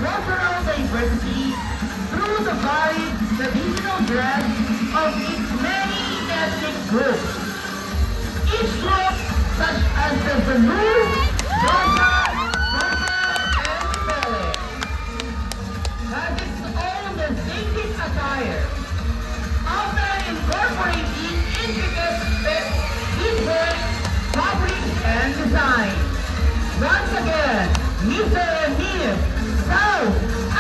cultural diversity through the varied traditional dress of its many ethnic groups. Each group, such as the Zulu, Xhosa, and Pele, has its own distinctive attire, often incorporating intricate details, fabric, and design. Once again, Mr. and Ms. South